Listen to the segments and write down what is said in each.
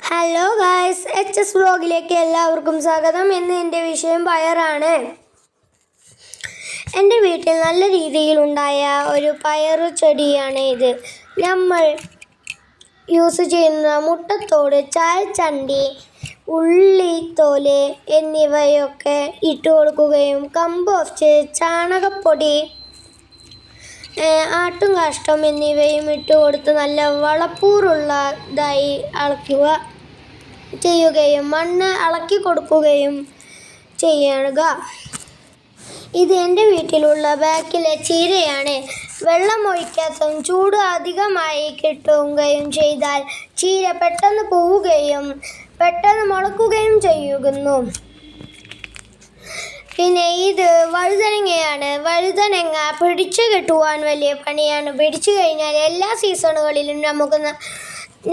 Hello guys, HS വ്ലോഗിലേക്ക് എല്ലാവർക്കും സ്വാഗതം. ഇന്ന് എൻ്റെ വിഷയം പയറാണ്. എൻ്റെ വീട്ടിൽ നല്ല രീതിയിലുണ്ടായ ഒരു പയറു ചെടിയാണ് ഇത്. നമ്മൾ യൂസ് ചെയ്യുന്ന മുട്ടത്തോട്, ചായച്ചണ്ടി, ഉള്ളിത്തോല് എന്നിവയൊക്കെ ഇട്ട് കൊടുക്കുകയും കമ്പോസ്റ്റ്, ചാണകപ്പൊടി, ആട്ടുംകാഷ്ടം എന്നിവയും ഇട്ട് കൊടുത്ത് നല്ല വളക്കൂറുള്ളതായി ചെയ്യുകയും മണ്ണ് ഇളക്കി കൊടുക്കുകയും ചെയ്യുക. ഇത് എൻ്റെ വീട്ടിലുള്ള ബാക്കിലെ ചീരയാണ്. വെള്ളം ഒഴിക്കാത്തതും ചൂട് അധികമായി കിട്ടുകയും ചെയ്താൽ ചീര പെട്ടെന്ന് പോവുകയും പെട്ടെന്ന് മുളക്കുകയും ചെയ്യുന്നു. പിന്നെ ഇത് വഴുതനങ്ങയാണ്. വഴുതനങ്ങ പിടിച്ചു കിട്ടുവാൻ വലിയ പണിയാണ്. പിടിച്ചു കഴിഞ്ഞാൽ എല്ലാ സീസണുകളിലും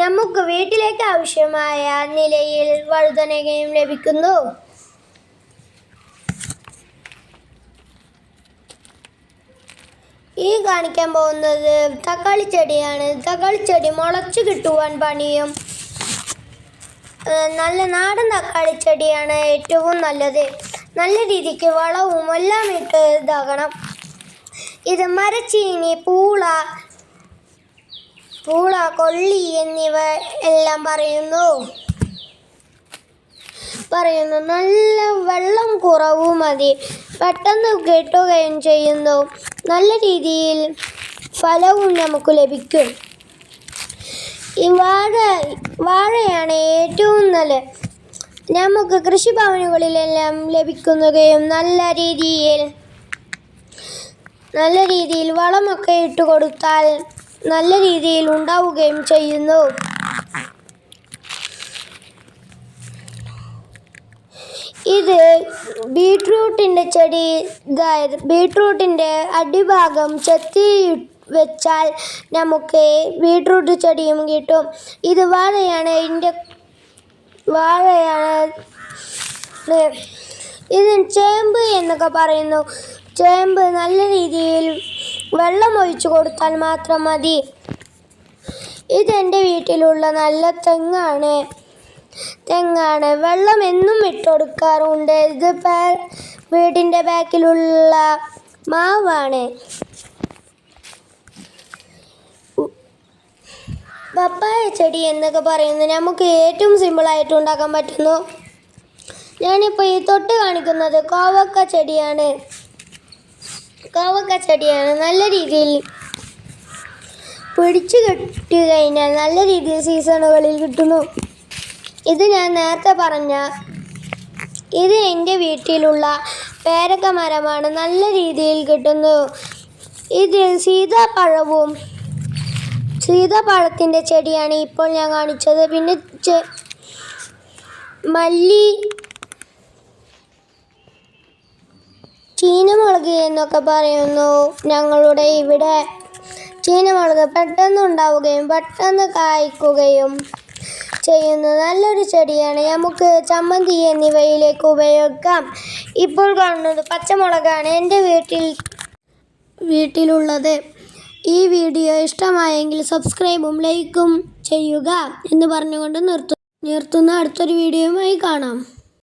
നമുക്ക് വീട്ടിലേക്ക് ആവശ്യമായ നിലയിൽ വഴുതനങ്ങയും ലഭിക്കുന്നു. ഈ കാണിക്കാൻ പോകുന്നത് തക്കാളി ചെടിയാണ്. തക്കാളി ചെടി മുളച്ചു കിട്ടുവാൻ പണിയും. നല്ല നാടൻ തക്കാളി ചെടിയാണ് ഏറ്റവും നല്ലത്. നല്ല രീതിക്ക് വളവും എല്ലാം ഇട്ട് ഇതാകണം. ഇത് മരച്ചീനി, പൂള, കൊള്ളി എന്നിവ എല്ലാം പറയുന്നു. നല്ല വെള്ളം കുറവ് മതി, പെട്ടെന്ന് കിട്ടുകയും ചെയ്യുന്നു. നല്ല രീതിയിൽ ഫലവും നമുക്ക് ലഭിക്കും. ഈ വാഴയാണ് ഏറ്റവും നല്ലത്. നമുക്ക് കൃഷിഭവനുകളിലെല്ലാം ലഭിക്കുകയും നല്ല രീതിയിൽ വളമൊക്കെ ഇട്ട് കൊടുത്താൽ നല്ല രീതിയിൽ ഉണ്ടാവുകയും ചെയ്യുന്നു. ഇത് ബീട്രൂട്ടിൻ്റെ ചെടി. ബീട്രൂട്ടിൻ്റെ അടിഭാഗം ചെത്തി വെച്ചാൽ നമുക്ക് ബീട്രൂട്ട് ചെടിയും കിട്ടും. ഇത് വാഴയാണ്. ഇത് ചേമ്പ് എന്നൊക്കെ പറയുന്നു. ചേമ്പ് നല്ല രീതിയിൽ വെള്ളം ഒഴിച്ചു കൊടുത്താൽ മാത്രം മതി. ഇതെൻ്റെ വീട്ടിലുള്ള നല്ല തെങ്ങാണ്. വെള്ളം എന്നും ഇട്ടുകൊടുക്കാറുണ്ട്. ഇത് വീടിൻ്റെ ബാക്കിലുള്ള മാവാണ്. പപ്പായ ചെടി എന്നൊക്കെ പറയുന്നത് നമുക്ക് ഏറ്റവും സിമ്പിളായിട്ട് ഉണ്ടാക്കാൻ പറ്റുന്നു. ഞാനിപ്പോൾ ഈ തൊട്ട് കാണിക്കുന്നത് കോവക്ക ചെടിയാണ്. നല്ല രീതിയിൽ പിടിച്ചു കെട്ടി കഴിഞ്ഞാൽ നല്ല രീതിയിൽ സീസണുകളിൽ കിട്ടുന്നു. ഇത് ഞാൻ നേരത്തെ പറഞ്ഞ ഇത് എൻ്റെ വീട്ടിലുള്ള പേരക്ക മരമാണ്. നല്ല രീതിയിൽ കിട്ടുന്നു. ഇതിൽ സീതാപ്പഴത്തിൻ്റെ ചെടിയാണ് ഇപ്പോൾ ഞാൻ കാണിച്ചത്. പിന്നെ മല്ലി, ചീനമുളക് എന്നൊക്കെ പറയുന്നു. ഞങ്ങളുടെ ഇവിടെ ചീനമുളക് പെട്ടെന്ന് ഉണ്ടാവുകയും പെട്ടെന്ന് കായ്ക്കുകയും ചെയ്യുന്ന നല്ലൊരു ചെടിയാണ്. നമുക്ക് ചമ്മന്തി എന്നിവയിലേക്ക് ഉപയോഗിക്കാം. ഇപ്പോൾ കാണുന്നത് പച്ചമുളകാണ് എൻ്റെ വീട്ടിലുള്ളത്. ഈ വീഡിയോ ഇഷ്ടമായെങ്കിൽ സബ്സ്ക്രൈബും ലൈക്കും ചെയ്യുക എന്ന് പറഞ്ഞുകൊണ്ട് നിർത്തുന്നു. അടുത്തൊരു വീഡിയോയുമായി കാണാം.